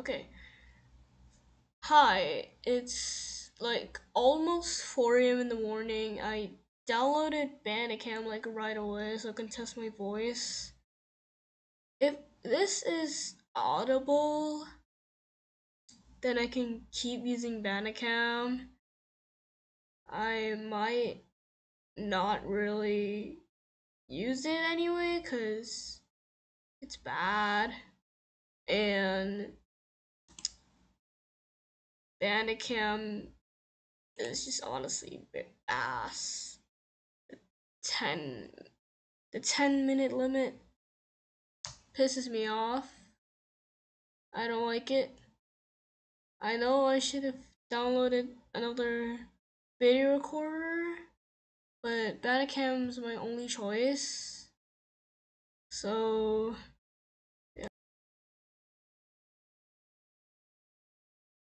Okay. Hi, it's like almost 4 a.m. in the morning. I downloaded Bandicam like right away so I can test my voice. If this is audible, then I can keep using Bandicam. I might not really use it anyway because it's bad. And Bandicam is just honestly ass. 10 the 10-minute limit pisses me off. I don't like it. I know I should have downloaded another video recorder, but Bandicam's my only choice. So